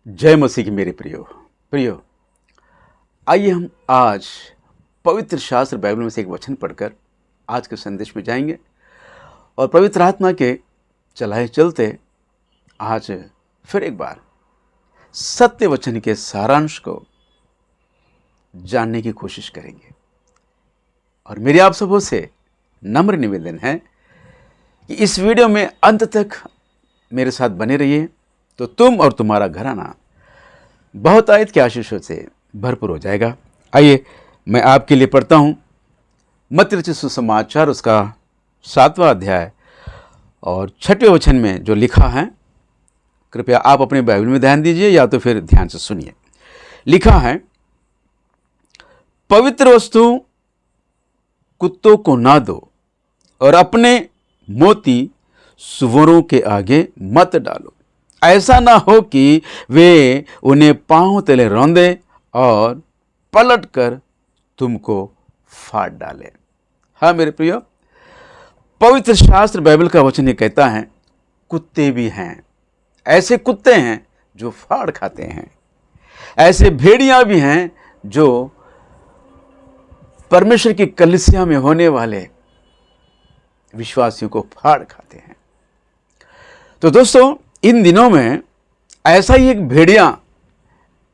जय मसीह की मेरे प्रियो आइए हम आज पवित्र शास्त्र बाइबल में से एक वचन पढ़कर आज के संदेश में जाएंगे और पवित्र आत्मा के चलाए चलते आज फिर एक बार सत्य वचन के सारांश को जानने की कोशिश करेंगे। और मेरी आप सबों से नम्र निवेदन है कि इस वीडियो में अंत तक मेरे साथ बने रहिए, तो तुम और तुम्हारा घराना बहुत आयत के आशीषों से भरपूर हो जाएगा। आइए मैं आपके लिए पढ़ता हूँ मत्ती रचित सुसमाचार उसका 7वां अध्याय और 6वें वचन में जो लिखा है, कृपया आप अपने बाइबल में ध्यान दीजिए या तो फिर ध्यान से सुनिए। लिखा है, पवित्र वस्तु कुत्तों को ना दो और अपने मोती सुअरों के आगे मत डालो, ऐसा ना हो कि वे उन्हें पांव तले रौंदे और पलट कर तुमको फाड़ डाले। हाँ मेरे प्रियो, पवित्र शास्त्र बाइबल का वचन ये कहता है कुत्ते भी हैं, ऐसे कुत्ते हैं जो फाड़ खाते हैं, ऐसे भेड़ियां भी हैं जो परमेश्वर की कलीसिया में होने वाले विश्वासियों को फाड़ खाते हैं। तो दोस्तों, इन दिनों में ऐसा ही एक भेड़िया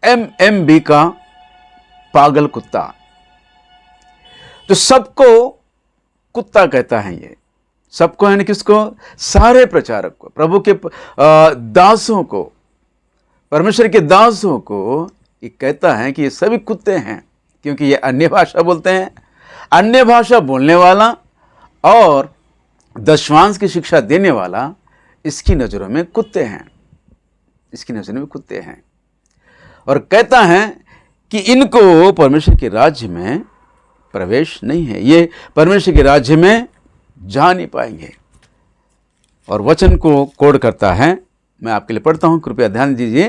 MMB का पागल कुत्ता, जो सबको कुत्ता कहता है, ये सबको यानी किसको? सारे प्रचारक को, प्रभु के दासों को, परमेश्वर के दासों को ये कहता है कि ये सभी कुत्ते हैं, क्योंकि ये अन्य भाषा बोलते हैं। अन्य भाषा बोलने वाला और दशवांश की शिक्षा देने वाला इसकी नज़रों में कुत्ते हैं, इसकी नज़रों में कुत्ते हैं। और कहता है कि इनको परमेश्वर के राज्य में प्रवेश नहीं है, ये परमेश्वर के राज्य में जा नहीं पाएंगे। और वचन को कोड करता है, मैं आपके लिए पढ़ता हूँ, कृपया ध्यान दीजिए।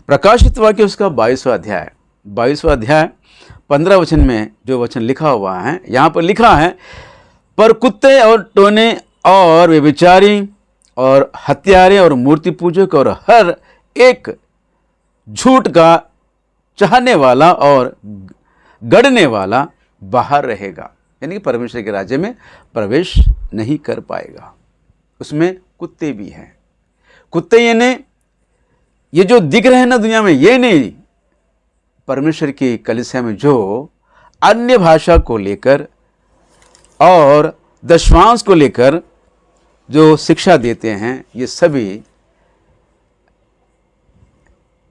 प्रकाशित वाक्य उसका 22वां अध्याय 15 वचन में जो वचन लिखा हुआ है, यहाँ पर लिखा है, पर कुत्ते और टोने और व्यभिचारी और हत्यारे और मूर्ति पूजक और हर एक झूठ का चाहने वाला और गढ़ने वाला बाहर रहेगा, यानी कि परमेश्वर के राज्य में प्रवेश नहीं कर पाएगा। उसमें कुत्ते भी हैं। कुत्ते यानी ये जो दिख रहे हैं ना दुनिया में, ये नहीं, परमेश्वर की कलीसिया में जो अन्य भाषा को लेकर और दशवांश को लेकर जो शिक्षा देते हैं, ये सभी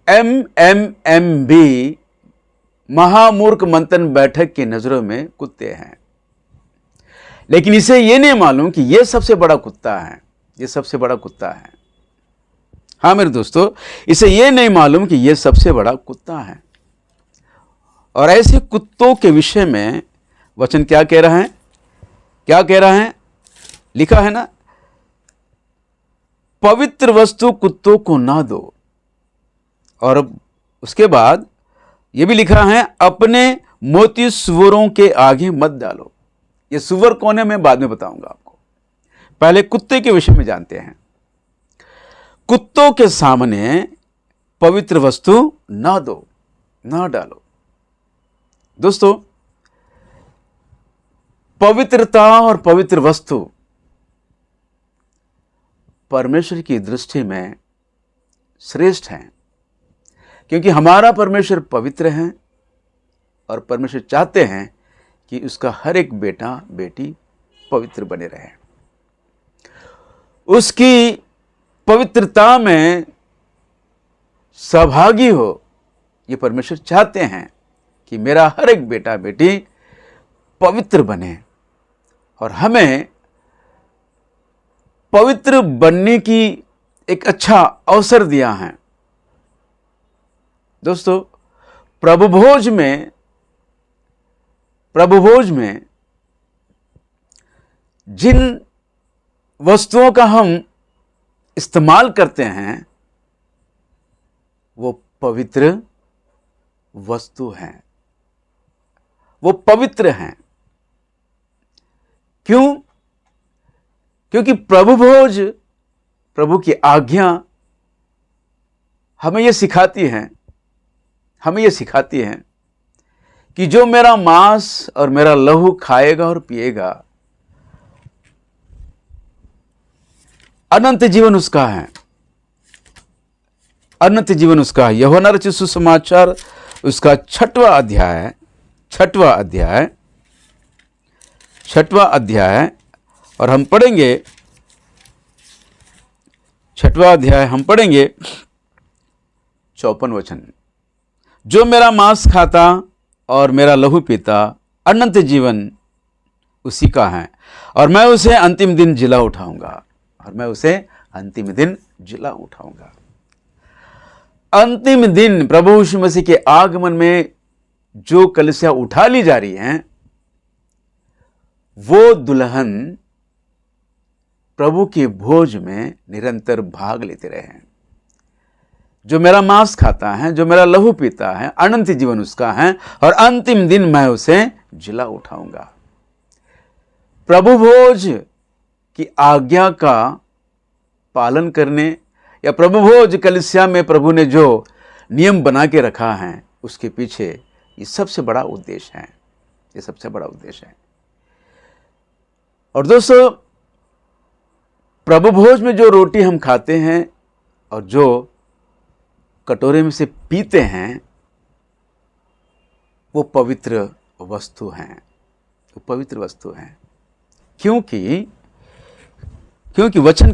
MMMB महामूर्ख मंथन बैठक की नजरों में कुत्ते हैं। लेकिन इसे ये नहीं मालूम कि ये सबसे बड़ा कुत्ता है, ये सबसे बड़ा कुत्ता है। हाँ मेरे दोस्तों, इसे ये नहीं मालूम कि ये सबसे बड़ा कुत्ता है। और ऐसे कुत्तों के विषय में वचन क्या कह रहा है? क्या कह रहा है? लिखा है ना, पवित्र वस्तु कुत्तों को ना दो, और उसके बाद ये भी लिखा है, अपने मोती सुअरों के आगे मत डालो। ये सुअर कौन है मैं बाद में बताऊंगा आपको, पहले कुत्ते के विषय में जानते हैं। कुत्तों के सामने पवित्र वस्तु ना दो, ना डालो। दोस्तों, पवित्रता और पवित्र वस्तु परमेश्वर की दृष्टि में श्रेष्ठ हैं, क्योंकि हमारा परमेश्वर पवित्र है और परमेश्वर चाहते हैं कि उसका हर एक बेटा बेटी पवित्र बने रहे। उसकी पवित्रता में सहभागी हो, ये परमेश्वर चाहते हैं कि मेरा हर एक बेटा बेटी पवित्र बने, और हमें पवित्र बनने की एक अच्छा अवसर दिया है। दोस्तों, प्रभुभोज में जिन वस्तुओं का हम इस्तेमाल करते हैं, वो पवित्र वस्तु हैं, वो पवित्र हैं। क्यों? क्योंकि प्रभुभोज, प्रभु की आज्ञा हमें ये सिखाती हैं कि जो मेरा मांस और मेरा लहू खाएगा और पिएगा, अनंत जीवन उसका है, अनंत जीवन उसका है। यूहन्ना रचित सुसमाचार उसका 6वां अध्याय और हम पढ़ेंगे 6वां अध्याय, हम पढ़ेंगे 54 वचन। जो मेरा मांस खाता और मेरा लहू पीता, अनंत जीवन उसी का है, और मैं उसे अंतिम दिन जिला उठाऊंगा। अंतिम दिन प्रभु यीशु मसीह के आगमन में जो कलीसिया उठा ली जा रही है, वो दुल्हन प्रभु के भोज में निरंतर भाग लेते रहे हैं। जो मेरा मांस खाता है, जो मेरा लहू पीता है, अनंत जीवन उसका है, और अंतिम दिन मैं उसे जिला उठाऊंगा। प्रभु भोज की आज्ञा का पालन करने, या प्रभु भोज कलीसिया में प्रभु ने जो नियम बना के रखा है, उसके पीछे ये सबसे बड़ा उद्देश्य है। और दोस्तों, प्रभु भोज में जो रोटी हम खाते हैं और जो कटोरे में से पीते हैं, वो पवित्र वस्तु हैं। क्योंकि वचन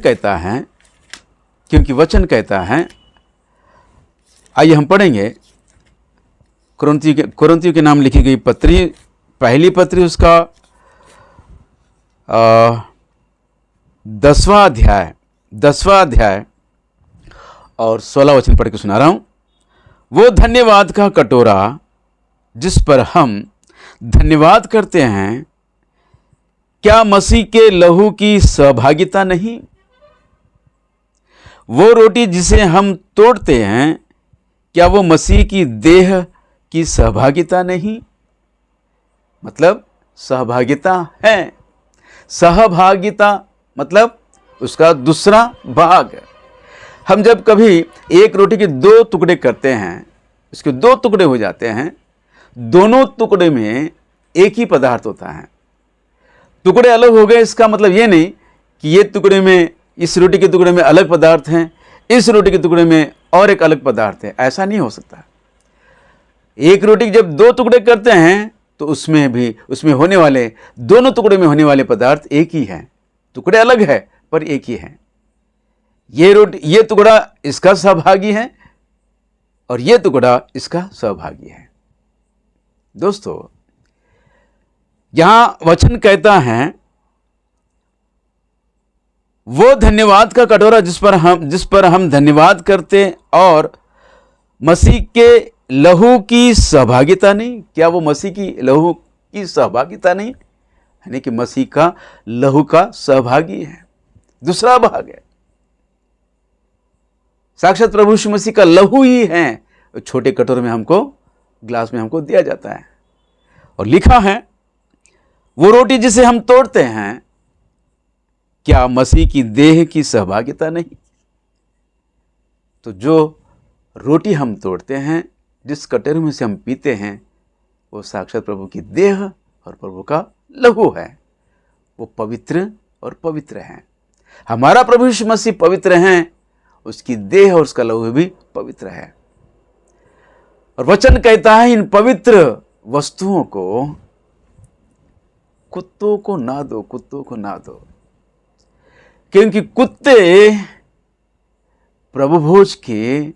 कहता है, आइए हम पढ़ेंगे कुरिन्थियों के नाम लिखी गई पत्री, पहली पत्री उसका 10वां अध्याय और 16 वचन पढ़ के सुना रहा हूं। वो धन्यवाद का कटोरा जिस पर हम धन्यवाद करते हैं, क्या मसीह के लहू की सहभागिता नहीं? वो रोटी जिसे हम तोड़ते हैं, क्या वो मसीह की देह की सहभागिता नहीं? मतलब सहभागिता है। सहभागिता मतलब उसका दूसरा भाग। हम जब कभी एक रोटी के 2 टुकड़े करते हैं, उसके 2 टुकड़े हो जाते हैं, दोनों टुकड़े में एक ही पदार्थ होता है। टुकड़े अलग हो गए, इसका मतलब ये नहीं कि ये टुकड़े में, इस रोटी के टुकड़े में अलग पदार्थ हैं, इस रोटी के टुकड़े में और एक अलग पदार्थ है। ऐसा नहीं हो सकता। एक रोटी जब 2 टुकड़े करते हैं तो उसमें होने वाले, दोनों टुकड़े में होने वाले पदार्थ एक ही है। टुकड़े अलग है पर एक ही है। ये टुकड़ा इसका सहभागी है और ये टुकड़ा इसका सहभागी है। दोस्तों, यहां वचन कहता है, वो धन्यवाद का कटोरा जिस पर हम धन्यवाद करते, और मसीह के लहू की सहभागिता नहीं। क्या वो मसीह की लहू की सहभागिता नहीं? यानी कि मसीह का लहू का सहभागी है। दूसरा भाग है, साक्षात प्रभु यीशु मसीह का लहू ही है। छोटे कटोरे में हमको, ग्लास में हमको दिया जाता है, और लिखा है, वो रोटी जिसे हम तोड़ते हैं, क्या मसीह की देह की सहभागिता नहीं? तो जो रोटी हम तोड़ते हैं, जिस कटोरे में से हम पीते हैं, वो साक्षात प्रभु की देह और प्रभु का लहू है। वो पवित्र और पवित्र है। हमारा प्रभु यीशु मसीह पवित्र हैं, उसकी देह और उसका लहू भी पवित्र है। और वचन कहता है, इन पवित्र वस्तुओं को कुत्तों को ना दो, क्योंकि कुत्ते प्रभु भोज के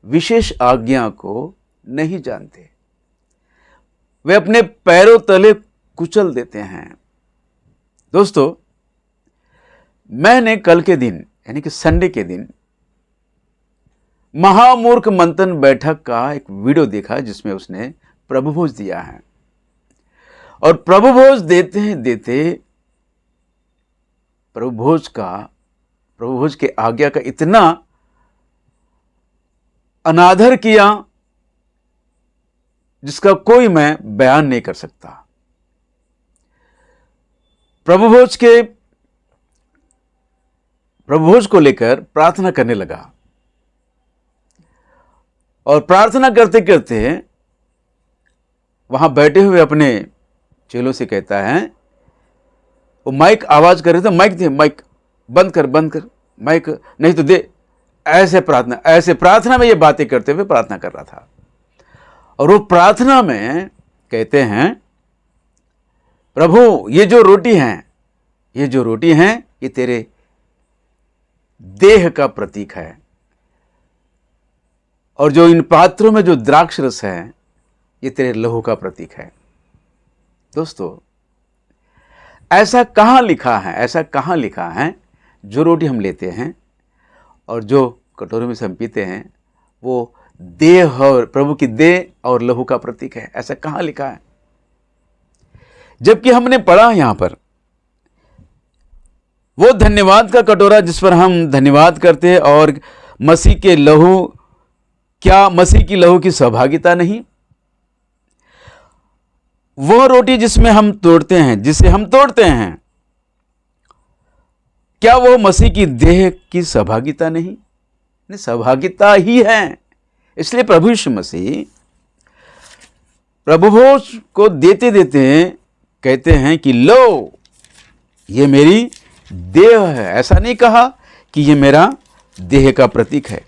विशेष आज्ञा को नहीं जानते। वे अपने पैरों तले कुचल देते हैं। दोस्तों, मैंने कल के दिन, यानी कि संडे के दिन, महामूर्ख मंथन बैठक का एक वीडियो देखा, जिसमें उसने प्रभु भोज दिया है। और प्रभु भोज देते प्रभु भोज के आज्ञा का इतना अनादर किया, जिसका कोई मैं बयान नहीं कर सकता। प्रभु भोज को लेकर प्रार्थना करने लगा, और प्रार्थना करते करते वहां बैठे हुए अपने चेलों से कहता है, वो माइक आवाज कर रहे थे, माइक दे, माइक बंद कर माइक नहीं तो दे। ऐसे प्रार्थना में ये बातें करते हुए प्रार्थना कर रहा था। और वो प्रार्थना में कहते हैं, प्रभु ये जो रोटी हैं ये तेरे देह का प्रतीक है, और जो इन पात्रों में जो द्राक्ष रस है ये तेरे लहू का प्रतीक है। दोस्तों, ऐसा कहाँ लिखा है जो रोटी हम लेते हैं और जो कटोरे में से हम पीते हैं वो देह और प्रभु की देह और लहू का प्रतीक है? ऐसा कहाँ लिखा है? जबकि हमने पढ़ा यहां पर वो धन्यवाद का कटोरा जिस पर हम धन्यवाद करते हैं, और मसीह के लहू, क्या मसीह की लहू की सहभागिता नहीं? वह रोटी जिसे हम तोड़ते हैं, क्या वो मसीह की देह की सहभागिता नहीं? सहभागिता ही है। इसलिए प्रभु यीशु मसीह प्रभुभोज को देते देते कहते हैं कि लो ये मेरी देह है। ऐसा नहीं कहा कि ये मेरा देह का प्रतीक है।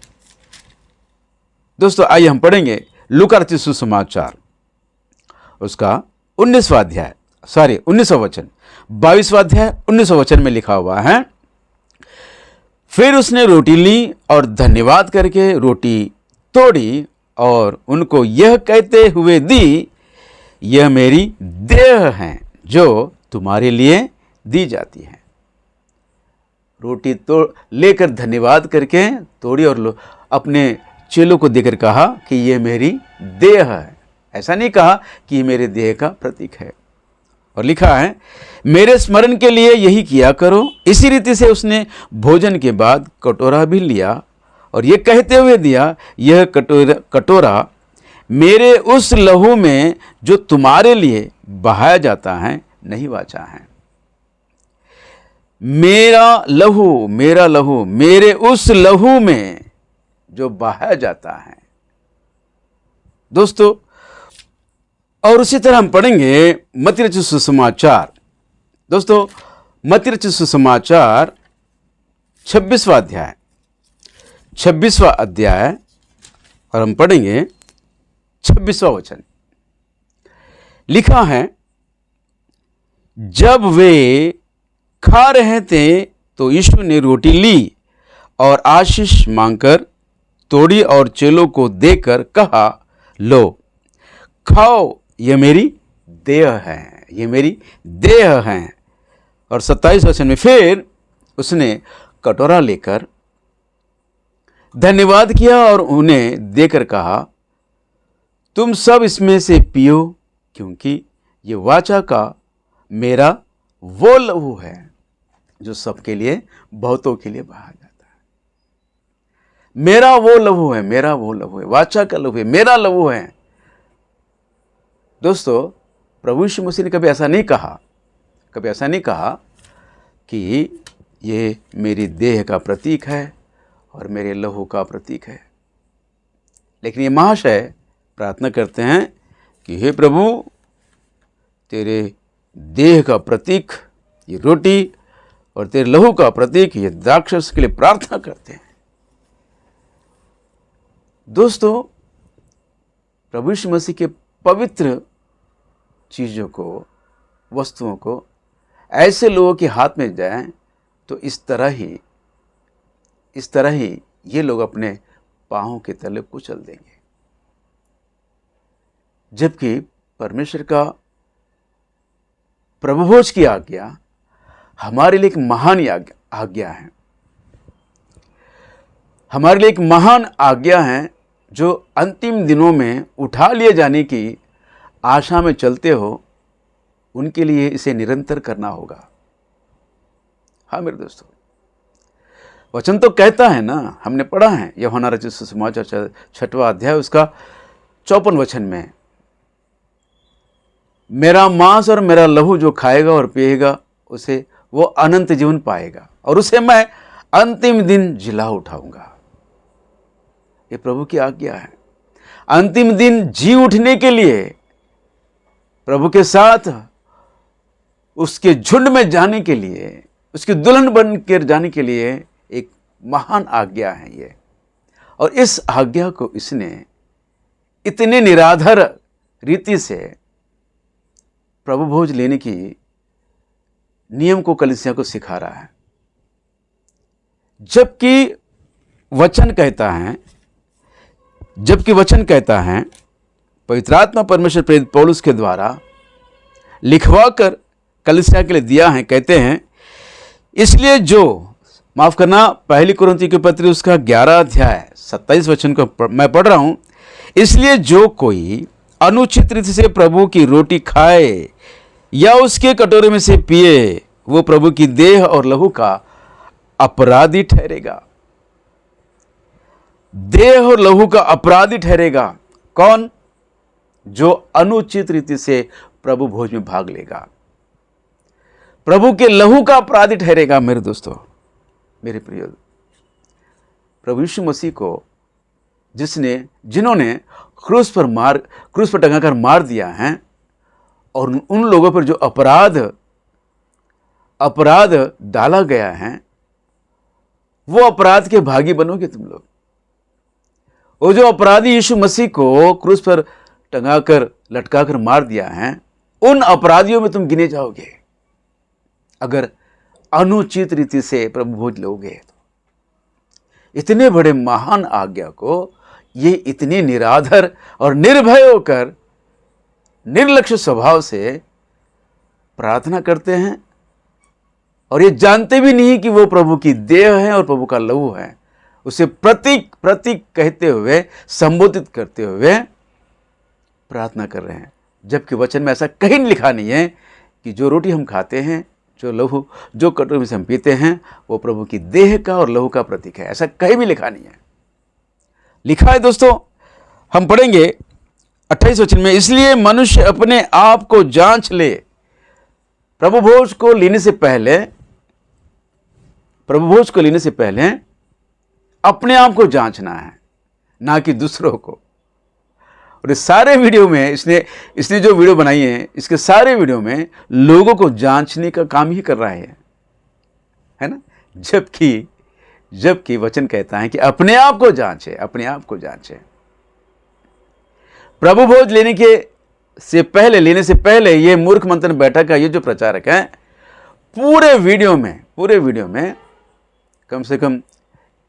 दोस्तों, आइए हम पढ़ेंगे लूका रचित सुसमाचार उसका 19वां अध्याय, 19वां वचन, 22वां अध्याय 19वां वचन में लिखा हुआ है, फिर उसने रोटी ली और धन्यवाद करके रोटी तोड़ी और उनको यह कहते हुए दी, यह मेरी देह है जो तुम्हारे लिए दी जाती है। रोटी तो लेकर धन्यवाद करके तोड़ी और अपने चेलों को देकर कहा कि यह मेरी देह है। ऐसा नहीं कहा कि यह मेरे देह का प्रतीक है। और लिखा है, मेरे स्मरण के लिए यही किया करो। इसी रीति से उसने भोजन के बाद कटोरा भी लिया और ये कहते हुए दिया, यह कटोरा मेरे उस लहू में जो तुम्हारे लिए बहाया जाता है नहीं वाचा है। मेरा लहू मेरे उस लहू में जो बहाया जाता है। दोस्तों, और उसी तरह हम पढ़ेंगे मत्ती रचित सुसमाचार। दोस्तों, मत्ती रचित सुसमाचार 26वां अध्याय और हम पढ़ेंगे 26वां वचन। लिखा है, जब वे खा रहे थे तो यीशु ने रोटी ली और आशीष मांगकर तोड़ी और चेलों को देकर कहा, लो खाओ, यह मेरी देह है, यह मेरी देह है। और 27 वचन में फिर उसने कटोरा लेकर धन्यवाद किया और उन्हें देकर कहा, तुम सब इसमें से पियो, क्योंकि ये वाचा का मेरा वो लहू है जो सबके लिए, बहुतों के लिए बहा जाता है। मेरा वो लहू है, वाचा का लहू है, मेरा लहू है। दोस्तों, प्रभु यीशु मसीह ने कभी ऐसा नहीं कहा कि ये मेरी देह का प्रतीक है और मेरे लहू का प्रतीक है। लेकिन ये महाशय प्रार्थना करते हैं कि हे प्रभु, तेरे देह का प्रतीक ये रोटी और तेरे लहू का प्रतीक ये द्राक्षरस के लिए प्रार्थना करते हैं। दोस्तों, प्रभु यीशु मसीह के पवित्र चीज़ों को, वस्तुओं को ऐसे लोगों के हाथ में जाए तो इस तरह ही ये लोग अपने पाँवों के तले कुचल देंगे। जबकि परमेश्वर का प्रभुभोज की आज्ञा हमारे लिए एक महान आज्ञा है, हमारे लिए एक महान आज्ञा है, जो अंतिम दिनों में उठा लिए जाने की आशा में चलते हो, उनके लिए इसे निरंतर करना होगा। हाँ मेरे दोस्तों, वचन तो कहता है ना, हमने पढ़ा है यूहन्ना रचित सुसमाचार 6वां अध्याय उसका 54 वचन में, मेरा मांस और मेरा लहू जो खाएगा और पिएगा उसे वो अनंत जीवन पाएगा और उसे मैं अंतिम दिन जिला उठाऊंगा। ये प्रभु की आज्ञा है। अंतिम दिन जी उठने के लिए, प्रभु के साथ उसके झुंड में जाने के लिए, उसकी दुल्हन बनकर जाने के लिए एक महान आज्ञा है ये। और इस आज्ञा को इसने इतने निराधर रीति से प्रभु भोज लेने की नियम को कलीसिया को सिखा रहा है। जबकि वचन कहता है, पवित्र आत्मा परमेश्वर प्रेरित पौलुस के द्वारा लिखवा कर कलीसिया के लिए दिया है। कहते हैं, इसलिए जो, माफ करना, पहली कुरिन्थियों की पत्री उसका 11 अध्याय 27 वचन को मैं पढ़ रहा हूं। इसलिए जो कोई अनुचित रीति से प्रभु की रोटी खाए या उसके कटोरे में से पिए, वो प्रभु की देह और लहू का अपराधी ठहरेगा। देह और लहू का अपराधी ठहरेगा। कौन? जो अनुचित रीति से प्रभु भोज में भाग लेगा, प्रभु के लहू का अपराधी ठहरेगा। मेरे दोस्तों, मेरे प्रिय, प्रभु यीशु मसीह को जिन्होंने क्रूस पर टंगाकर मार दिया है, और उन लोगों पर जो अपराध डाला गया है, वो अपराध के भागी बनोगे तुम लोग। वो जो अपराधी यीशु मसीह को क्रूस पर टंगाकर लटकाकर मार दिया है, उन अपराधियों में तुम गिने जाओगे अगर अनुचित रीति से प्रभु भोज लोगे तो। इतने बड़े महान आज्ञा को ये इतने निराधर और निर्भय होकर निर्लक्ष्य स्वभाव से प्रार्थना करते हैं, और ये जानते भी नहीं कि वो प्रभु की देह है और प्रभु का लहू है। उसे प्रतीक कहते हुए, संबोधित करते हुए प्रार्थना कर रहे हैं। जबकि वचन में ऐसा कहीं लिखा नहीं है कि जो रोटी हम खाते हैं, जो लहू, जो कटोरे में से हम पीते हैं, वो प्रभु की देह का और लहू का प्रतीक है। ऐसा कहीं भी लिखा नहीं है। लिखा है दोस्तों, हम पढ़ेंगे 28 वचन में, इसलिए मनुष्य अपने आप को जांच ले। प्रभु भोज को लेने से पहले अपने आप को जांचना है, ना कि दूसरों को। और इस सारे वीडियो में इसने जो वीडियो बनाई है, इसके सारे वीडियो में लोगों को जांचने का काम ही कर रहा है ना। जबकि वचन कहता है कि अपने आप को जांचे, अपने आप को जांचे। प्रभु भोज लेने से पहले ये मूर्ख मंथन बैठक का ये जो प्रचारक है, पूरे वीडियो में कम से कम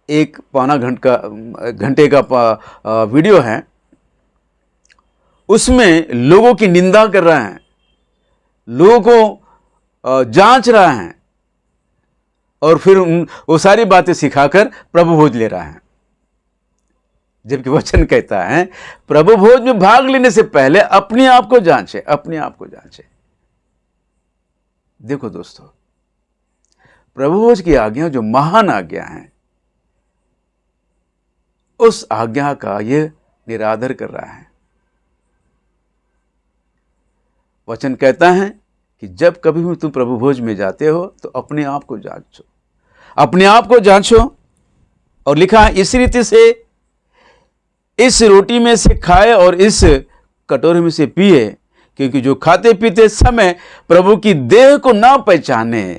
1-1.25 घंटे का वीडियो है। उसमें लोगों की निंदा कर रहा है, लोगों को जांच रहा है, और फिर वो सारी बातें सिखाकर प्रभु भोज ले रहा है। जबकि वचन कहता है, प्रभु भोज में भाग लेने से पहले अपने आप को जांचे, अपने आप को जांचे। देखो दोस्तों, प्रभु भोज की आज्ञा जो महान आज्ञा है, उस आज्ञा का ये निरादर कर रहा है। वचन कहता है कि जब कभी भी तुम प्रभु भोज में जाते हो तो अपने आप को जांचो, अपने आप को जांचो। और लिखा है, इस रीति से इस रोटी में से खाए और इस कटोरे में से पिए, क्योंकि जो खाते पीते समय प्रभु की देह को ना पहचाने,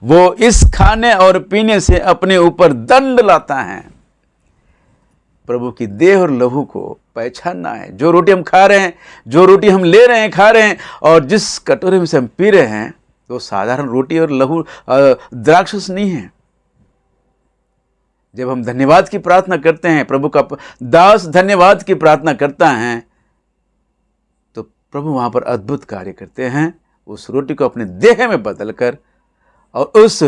वो इस खाने और पीने से अपने ऊपर दंड लाता है। प्रभु की देह और लहू को पहचानना है। जो रोटी हम खा रहे हैं, जो रोटी हम ले रहे हैं, खा रहे हैं, और जिस कटोरे में से हम पी रहे हैं, तो साधारण रोटी और लहू द्राक्षरस नहीं है। जब हम धन्यवाद की प्रार्थना करते हैं, प्रभु का दास धन्यवाद की प्रार्थना करता है, तो प्रभु वहां पर अद्भुत कार्य करते हैं। उस रोटी को अपने देह में बदलकर, और उस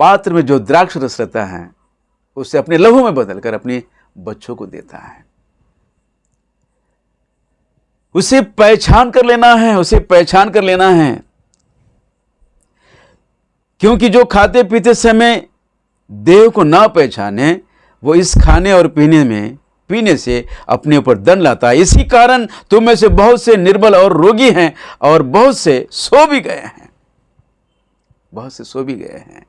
पात्र में जो द्राक्ष रस रहता है, उसे अपने लहू में बदलकर अपने बच्चों को देता है। उसे पहचान कर लेना है, क्योंकि जो खाते पीते समय देह को ना पहचाने, वो इस खाने और पीने से अपने ऊपर दंड लाता है। इसी कारण तुम में से बहुत से निर्बल और रोगी हैं, और बहुत से सो भी गए हैं।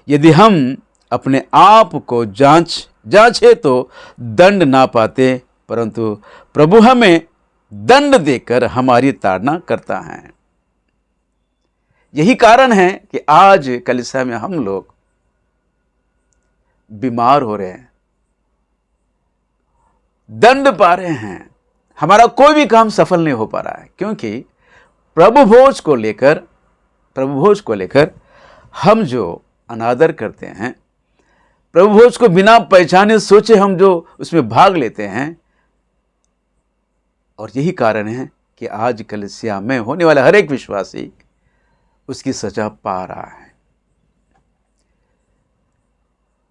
यदि हम अपने आप को जांच जांचे तो दंड ना पाते, परंतु प्रभु हमें दंड देकर हमारी ताड़ना करता है। यही कारण है कि आज कलीसिया में हम लोग बीमार हो रहे हैं, दंड पा रहे हैं, हमारा कोई भी काम सफल नहीं हो पा रहा है, क्योंकि प्रभु भोज को लेकर हम जो अनादर करते हैं, प्रभु भोज को बिना पहचाने सोचे हम जो उसमें भाग लेते हैं, और यही कारण है कि आज कलीसिया में होने वाला हर एक विश्वासी उसकी सजा पा रहा है।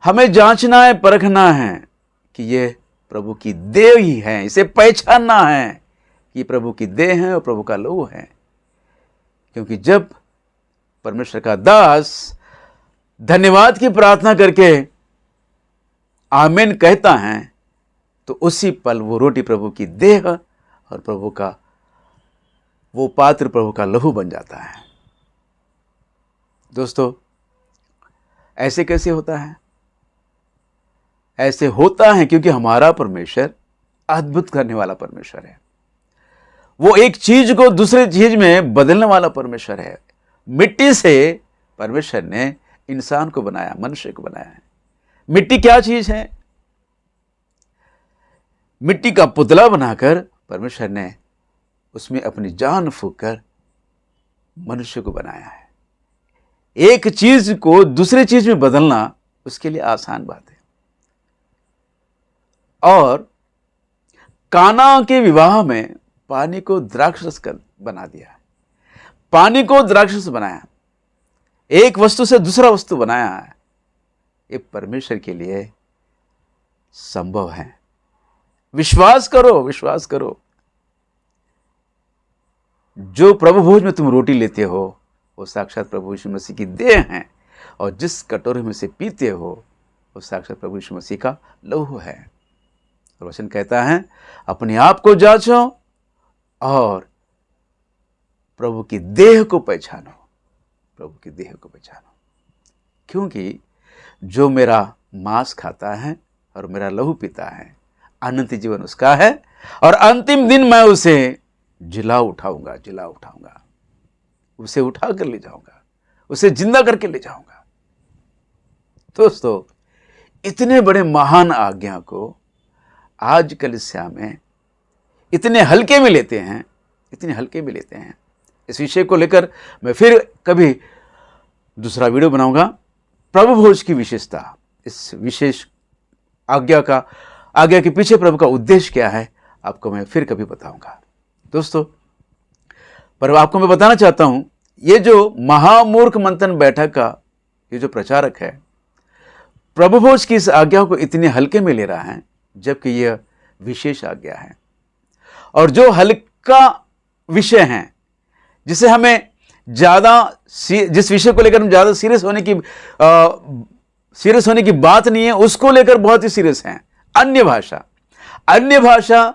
हमें जांचना है, परखना है कि ये प्रभु की देह ही है, इसे पहचानना है कि प्रभु की देह है और प्रभु का लहू है। क्योंकि जब परमेश्वर का दास धन्यवाद की प्रार्थना करके आमीन कहता है, तो उसी पल वो रोटी प्रभु की देह और प्रभु का वो पात्र प्रभु का लहू बन जाता है। दोस्तों, ऐसे कैसे होता है? ऐसे होता है क्योंकि हमारा परमेश्वर अद्भुत करने वाला परमेश्वर है। वो एक चीज को दूसरी चीज में बदलने वाला परमेश्वर है। मिट्टी से परमेश्वर ने इंसान को बनाया, मनुष्य को बनाया है। मिट्टी क्या चीज है? मिट्टी का पुतला बनाकर परमेश्वर ने उसमें अपनी जान फूंक कर मनुष्य को बनाया है। एक चीज को दूसरी चीज में बदलना उसके लिए आसान बात है। और काना के विवाह में पानी को द्राक्षरस कर बना दिया है, पानी को द्राक्षरस बनाया, एक वस्तु से दूसरा वस्तु बनाया है। ये परमेश्वर के लिए संभव है। विश्वास करो, विश्वास करो। जो प्रभु भोज में तुम रोटी लेते हो वो साक्षात प्रभु यीशु मसीह की देह है, और जिस कटोरे में से पीते हो वो साक्षात प्रभु यीशु मसीह का लहू है। और वचन कहता है, अपने आप को जांचो और प्रभु की देह को पहचानो, प्रभु की देह को पहचानो। क्योंकि जो मेरा मांस खाता है और मेरा लहू पीता है, अनंत जीवन उसका है, और अंतिम दिन मैं उसे जिला उठाऊंगा, जिला उठाऊंगा, उसे उठा कर ले जाऊंगा, उसे जिंदा करके ले जाऊंगा। दोस्तों, इतने बड़े महान आज्ञा को आज कलीसिया में इतने हल्के में लेते हैं, इतने हल्के में लेते हैं। इस विषय को लेकर मैं फिर कभी दूसरा वीडियो बनाऊंगा। प्रभु भोज की विशेषता, इस विशेष आज्ञा के पीछे प्रभु का उद्देश्य क्या है, आपको मैं फिर कभी बताऊंगा। दोस्तों, पर आपको मैं बताना चाहता हूं, ये जो महामूर्ख मंथन बैठक का ये जो प्रचारक है, प्रभु भोज की इस आज्ञा को इतने हल्के में ले रहा है, जबकि यह विशेष आज्ञा है। और जो हल्का विषय है, जिसे हमें जिस विषय को लेकर हम ज्यादा सीरियस होने की बात नहीं है, उसको लेकर बहुत ही सीरियस हैं। अन्य भाषा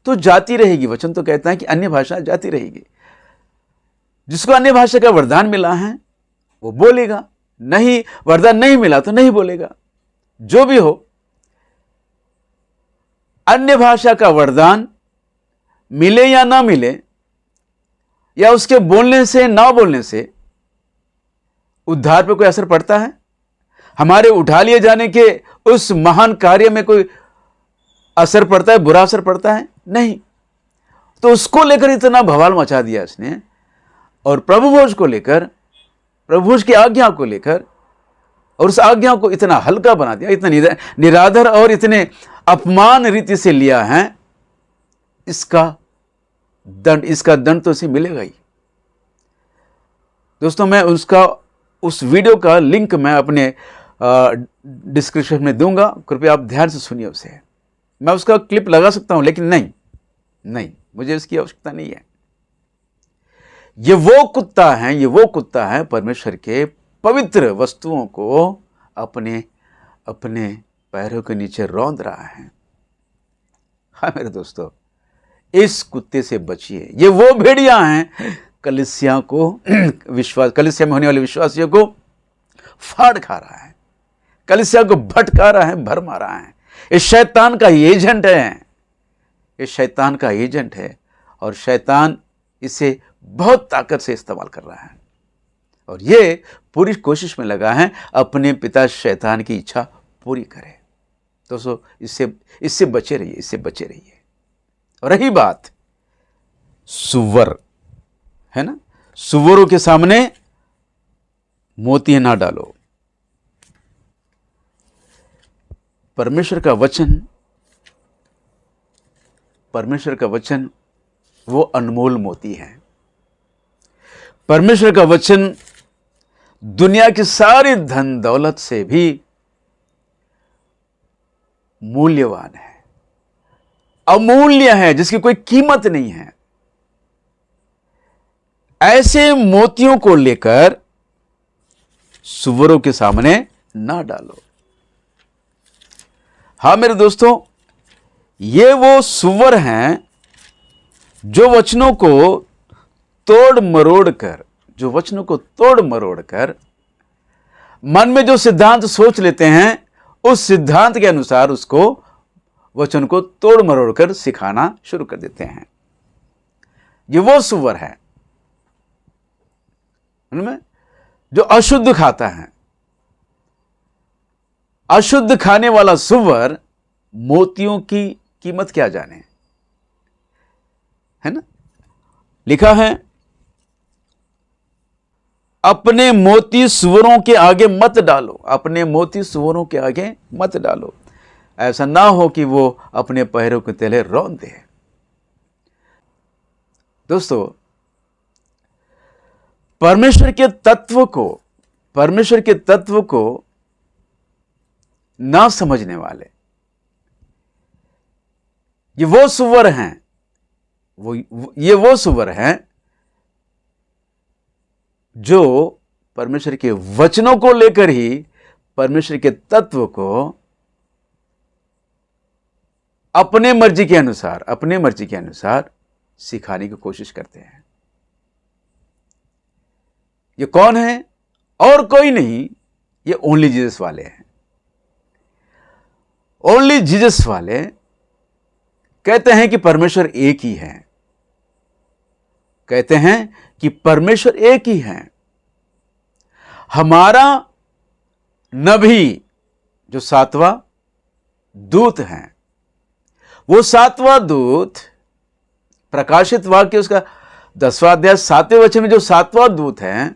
तो जाती रहेगी। वचन तो कहता है कि अन्य भाषा जाती रहेगी। जिसको अन्य भाषा का वरदान मिला है वो बोलेगा, नहीं वरदान नहीं मिला तो नहीं बोलेगा। जो भी हो, अन्य भाषा का वरदान मिले या ना मिले, या उसके बोलने से ना बोलने से उद्धार पर कोई असर पड़ता है? हमारे उठा लिए जाने के उस महान कार्य में कोई असर पड़ता है, बुरा असर पड़ता है? नहीं। तो उसको लेकर इतना बवाल मचा दिया इसने, और प्रभु भोज को लेकर, प्रभु भोज की आज्ञा को लेकर, और उस आज्ञा को इतना हल्का बना दिया, इतना निरादर और इतने अपमान रीति से लिया है। इसका दंड तो उसे मिलेगा ही। दोस्तों, मैं उस वीडियो का लिंक मैं अपने डिस्क्रिप्शन में दूंगा, कृपया आप ध्यान से सुनिए उसे। मैं उसका क्लिप लगा सकता हूं, लेकिन नहीं, मुझे इसकी आवश्यकता नहीं है। ये वो कुत्ता है परमेश्वर के पवित्र वस्तुओं को अपने पैरों के नीचे रौंद रहा है। हाँ मेरे दोस्तों, इस कुत्ते से बचिए। ये वो भेड़िया हैं कलीसिया में होने वाले विश्वासियों को फाड़ खा रहा है, कलीसिया को भटका रहा है, भरमा रहा है। ये शैतान का एजेंट है, ये शैतान का एजेंट है और शैतान इसे बहुत ताकत से इस्तेमाल कर रहा है और ये पूरी कोशिश में लगा है अपने पिता शैतान की इच्छा पूरी करे। दोस्तों इससे बचे रहिए, इससे बचे रहिए। और रही बात सुअर, है ना, सुअरों के सामने मोती ना डालो। परमेश्वर का वचन वो अनमोल मोती है। परमेश्वर का वचन दुनिया की सारी धन दौलत से भी मूल्यवान है, अमूल्य है, जिसकी कोई कीमत नहीं है। ऐसे मोतियों को लेकर सुअरों के सामने ना डालो। हां मेरे दोस्तों, ये वो सुअर हैं जो वचनों को तोड़ मरोड़ कर मन में जो सिद्धांत सोच लेते हैं, उस सिद्धांत के अनुसार उसको वचन को तोड़ मरोड़ कर सिखाना शुरू कर देते हैं। ये वो सुअर है उनमें जो अशुद्ध खाता है। अशुद्ध खाने वाला सुअर मोतियों की कीमत क्या जाने, है ना। लिखा है, अपने मोती सुअरों के आगे मत डालो, अपने मोती सुअरों के आगे मत डालो, ऐसा ना हो कि वो अपने पैरों के तले रौंद दे। दोस्तों, परमेश्वर के तत्व को ना समझने वाले ये वो सुअर हैं जो परमेश्वर के वचनों को लेकर ही परमेश्वर के तत्व को अपने मर्जी के अनुसार सिखाने की कोशिश करते हैं। ये कौन है? और कोई नहीं, ये ओनली जीसस वाले हैं। ओनली जीसस वाले कहते हैं कि परमेश्वर एक ही है, कहते हैं कि परमेश्वर एक ही है। हमारा नबी जो 7वां दूत है, वो 7वां दूत, प्रकाशित वाक्य उसका 10वां अध्याय 7वें वचन में जो 7वां दूत है,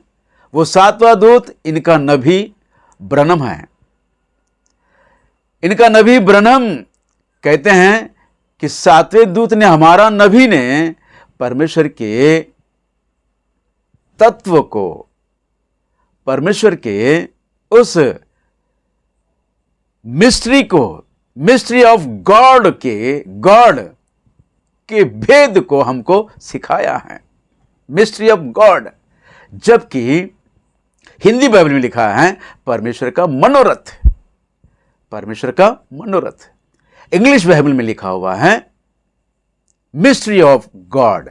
वो 7वां दूत इनका नबी ब्रनम है। इनका नबी ब्रनम कहते हैं कि 7वें दूत ने, हमारा नबी ने परमेश्वर के तत्व को, परमेश्वर के उस मिस्ट्री ऑफ गॉड के भेद को हमको सिखाया है। मिस्ट्री ऑफ गॉड, जबकि हिंदी बाइबल में लिखा है परमेश्वर का मनोरथ। इंग्लिश बाइबल में लिखा हुआ है mystery of God.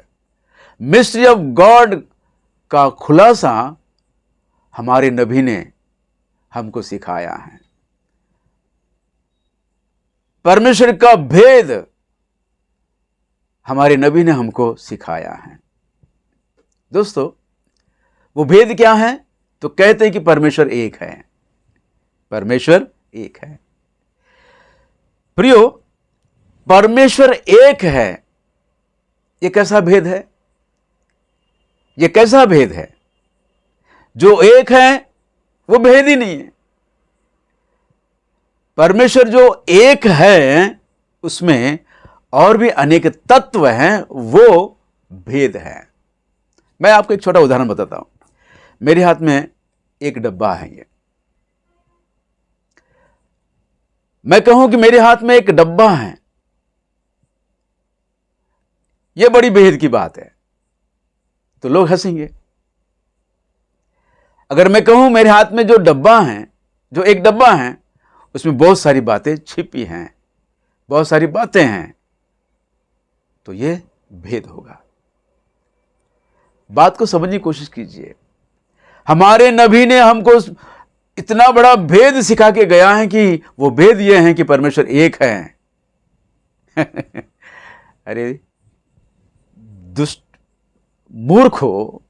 Mystery of God का खुलासा हमारे नबी ने हमको सिखाया है। परमेश्वर का भेद हमारे नबी ने हमको सिखाया है। दोस्तों, वो भेद क्या है? तो कहते हैं कि परमेश्वर एक है। परमेश्वर एक है। प्रियो, परमेश्वर एक है, ये कैसा भेद है? ये कैसा भेद है? जो एक है वो भेद ही नहीं है। परमेश्वर जो एक है उसमें और भी अनेक तत्व हैं, वो भेद है। मैं आपको एक छोटा उदाहरण बताता हूं। मेरे हाथ में एक डब्बा है। ये मैं कहूं कि मेरे हाथ में एक डब्बा है, यह बड़ी भेद की बात है, तो लोग हंसेंगे। अगर मैं कहूं मेरे हाथ में जो डब्बा है, जो एक डब्बा है, उसमें बहुत सारी बातें छिपी हैं, बहुत सारी बातें हैं, तो यह भेद होगा। बात को समझने की कोशिश कीजिए। हमारे नबी ने हमको इतना बड़ा भेद सिखा के गया है कि वो भेद ये है कि परमेश्वर एक है। अरे दुष्ट, मूर्खो,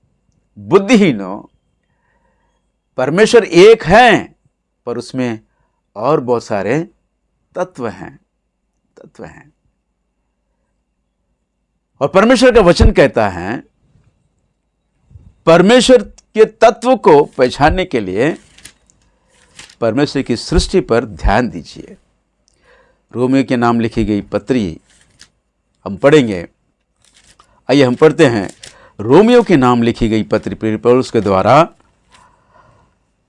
बुद्धिहीनो, परमेश्वर एक है पर उसमें और बहुत सारे तत्व हैं। और परमेश्वर का वचन कहता है, परमेश्वर के तत्व को पहचानने के लिए परमेश्वर की सृष्टि पर ध्यान दीजिए। रोमियो के नाम लिखी गई पत्री हम पढ़ेंगे। आइए हम पढ़ते हैं रोमियो के नाम लिखी गई पत्री प्रेरित पौलुस के द्वारा,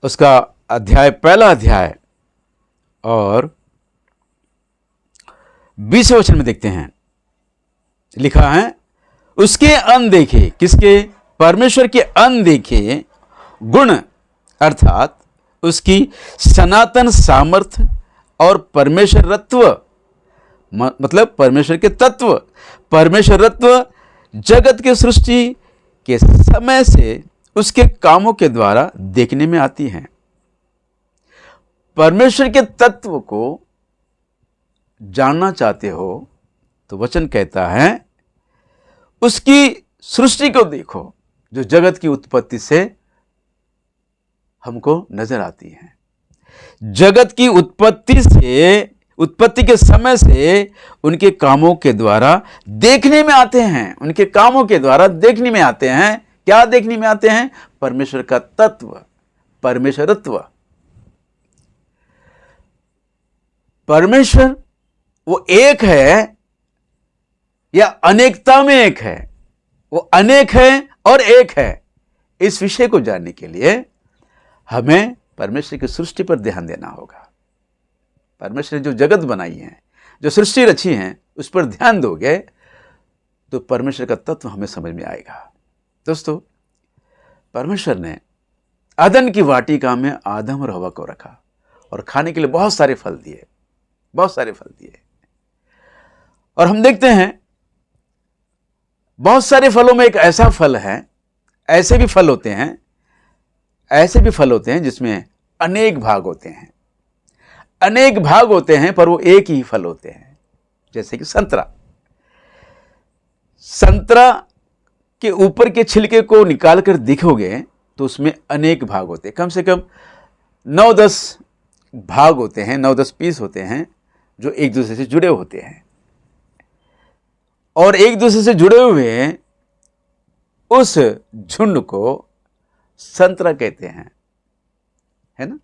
उसका अध्याय, पहला अध्याय और 20वें वचन में देखते हैं। लिखा है, उसके अनदेखे, किसके? परमेश्वर के अनदेखे गुण अर्थात उसकी सनातन सामर्थ्य और परमेश्वरत्व, मतलब परमेश्वर के तत्व, परमेश्वरत्व जगत के सृष्टि के समय से उसके कामों के द्वारा देखने में आती हैं। परमेश्वर के तत्व को जानना चाहते हो तो वचन कहता है उसकी सृष्टि को देखो, जो जगत की उत्पत्ति से हमको नजर आती है। जगत की उत्पत्ति के समय से उनके कामों के द्वारा देखने में आते हैं। उनके कामों के द्वारा देखने में आते हैं। क्या देखने में आते हैं? परमेश्वर का तत्व, परमेश्वरत्व। परमेश्वर वो एक है या अनेकता में एक है? वो अनेक है और एक है। इस विषय को जानने के लिए हमें परमेश्वर की सृष्टि पर ध्यान देना होगा। परमेश्वर ने जो जगत बनाई है, जो सृष्टि रची है, उस पर ध्यान दोगे तो परमेश्वर का तत्व हमें समझ में आएगा। दोस्तों, परमेश्वर ने अदन की वाटिका में आदम और हवा को रखा और खाने के लिए बहुत सारे फल दिए। और हम देखते हैं बहुत सारे फलों में एक ऐसा फल है, ऐसे भी फल होते हैं जिसमें अनेक भाग होते हैं, पर वो एक ही फल होते हैं। जैसे कि संतरा के ऊपर के छिलके को निकालकर देखोगे तो उसमें अनेक भाग होते हैं। कम से कम 9-10 भाग होते हैं, 9-10 पीस होते हैं जो एक दूसरे से जुड़े होते हैं। और एक दूसरे से जुड़े हुए उस झुंड को संतरा कहते हैं, है ना।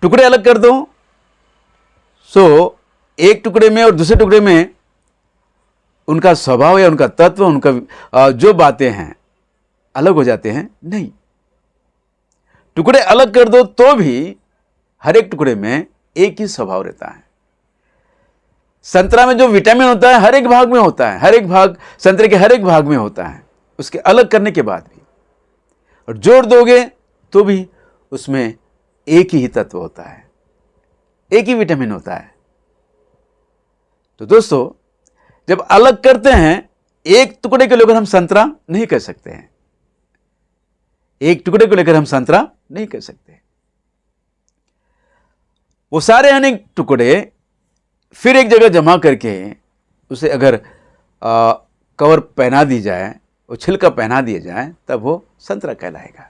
टुकड़े अलग कर दो, एक टुकड़े में और दूसरे टुकड़े में उनका स्वभाव या उनका तत्व, उनका जो बातें हैं अलग हो जाते हैं? नहीं। टुकड़े अलग कर दो तो भी हर एक टुकड़े में एक ही स्वभाव रहता है। संतरा में जो विटामिन होता है हर एक भाग में होता है, हर एक भाग संतरे के हर एक भाग में होता है। उसके अलग करने के बाद भी और जोड़ दोगे तो भी उसमें एक ही तत्व होता है, एक ही विटामिन होता है। तो दोस्तों, जब अलग करते हैं, एक टुकड़े को लेकर हम संतरा नहीं कह सकते हैं, एक टुकड़े को लेकर हम संतरा नहीं कह सकते। वो सारे अनेक टुकड़े फिर एक जगह जमा करके उसे अगर कवर पहना दी जाए, वो छिलका पहना दिया जाए, तब वो संतरा कहलाएगा।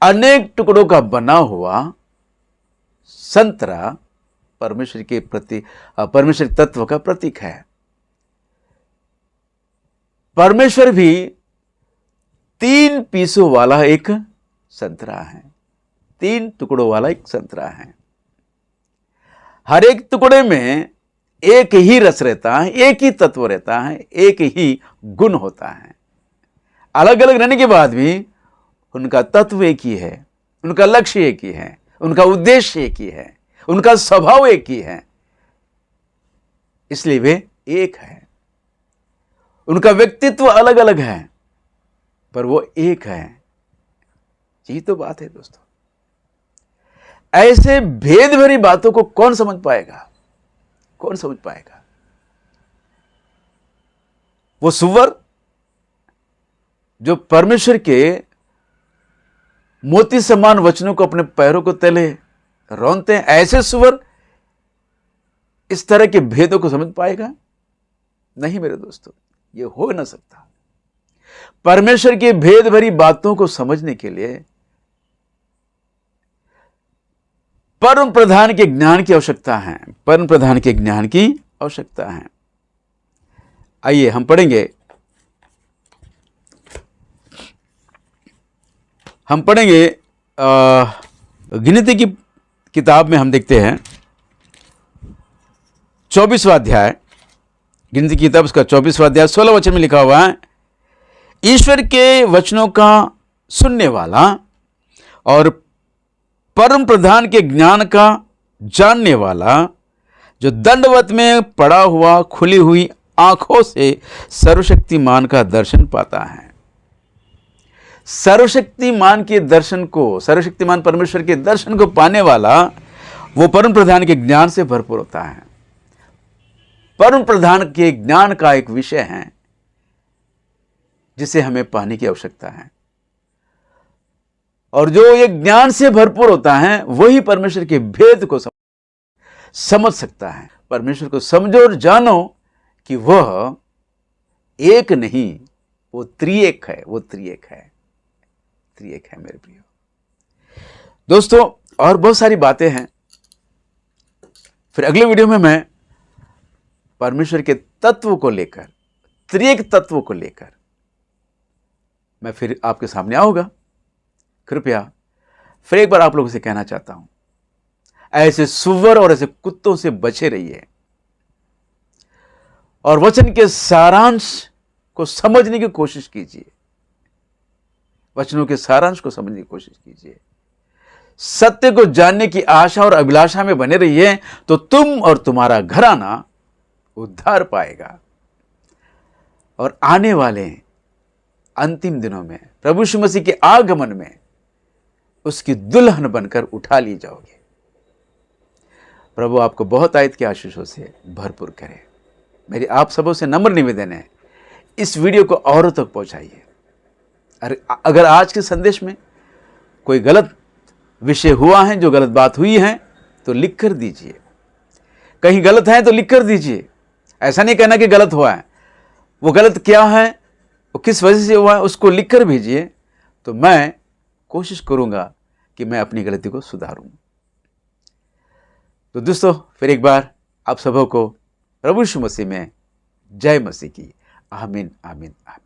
अनेक टुकड़ों का बना हुआ संतरा परमेश्वर के प्रति, परमेश्वर तत्व का प्रतीक है। परमेश्वर भी 3 पीसों वाला एक संतरा है, 3 टुकड़ों वाला एक संतरा है। हर एक टुकड़े में एक ही रस रहता है, एक ही तत्व रहता है, एक ही गुण होता है। अलग अलग रहने के बाद भी उनका तत्व एक ही है, उनका लक्ष्य एक ही है, उनका उद्देश्य एक ही है, उनका स्वभाव एक ही है, इसलिए वे एक है। उनका व्यक्तित्व अलग अलग है पर वो एक है। यही तो बात है दोस्तों। ऐसे भेद भरी बातों को कौन समझ पाएगा? कौन समझ पाएगा? वो सुअर जो परमेश्वर के मोती समान वचनों को अपने पैरों को तले रौंदते हैं, ऐसे सुअर इस तरह के भेदों को समझ पाएगा? नहीं मेरे दोस्तों, ये हो न सकता। परमेश्वर के भेद भरी बातों को समझने के लिए परम प्रधान के ज्ञान की आवश्यकता है, परम प्रधान के ज्ञान की आवश्यकता है। आइए हम पढ़ेंगे गिनती की किताब में हम देखते हैं 24वां अध्याय, गिनती की किताब उसका 24वां अध्याय 16 वचन में लिखा हुआ है, ईश्वर के वचनों का सुनने वाला और परम प्रधान के ज्ञान का जानने वाला, जो दंडवत में पड़ा हुआ खुली हुई आंखों से सर्वशक्तिमान का दर्शन पाता है। सर्वशक्तिमान के दर्शन को, सर्वशक्तिमान परमेश्वर के दर्शन को पाने वाला वो परम प्रधान के ज्ञान से भरपूर होता है। परम प्रधान के ज्ञान का एक विषय है जिसे हमें पाने की आवश्यकता है, और जो ये ज्ञान से भरपूर होता है वही परमेश्वर के भेद को समझ सकता है। परमेश्वर को समझो और जानो कि वह एक नहीं, वो त्रिएक है, वो त्रिएक है, त्रिएक है मेरे प्रियो दोस्तों। और बहुत सारी बातें हैं, फिर अगले वीडियो में मैं परमेश्वर के तत्व को लेकर, त्रिएक तत्व को लेकर मैं फिर आपके सामने आऊंगा। कृपया फिर एक बार आप लोगों से कहना चाहता हूं, ऐसे सुअर और ऐसे कुत्तों से बचे रहिए और वचन के सारांश को समझने की कोशिश कीजिए, वचनों के सारांश को समझने की कोशिश कीजिए, सत्य को जानने की आशा और अभिलाषा में बने रहिए, तो तुम और तुम्हारा घराना उद्धार पाएगा और आने वाले अंतिम दिनों में प्रभु यीशु मसीह के आगमन में उसकी दुल्हन बनकर उठा ली जाओगे। प्रभु आपको बहुत आयत के आशीषों से भरपूर करे। मेरी आप सबों से नम्र निवेदन है, इस वीडियो को औरों तक पहुंचाइए। अगर आज के संदेश में कोई गलत विषय हुआ है, जो गलत बात हुई है, तो लिख कर दीजिए। कहीं गलत है तो लिख कर दीजिए। ऐसा नहीं कहना कि गलत हुआ है, वो गलत क्या है, वो किस वजह से हुआ है, उसको लिख कर भेजिए, तो मैं कोशिश करूंगा कि मैं अपनी गलती को सुधारूं। तो दोस्तों फिर एक बार आप सबों को प्रभु यीशु मसीह में जय मसीह की। आमीन आमीन आमीन।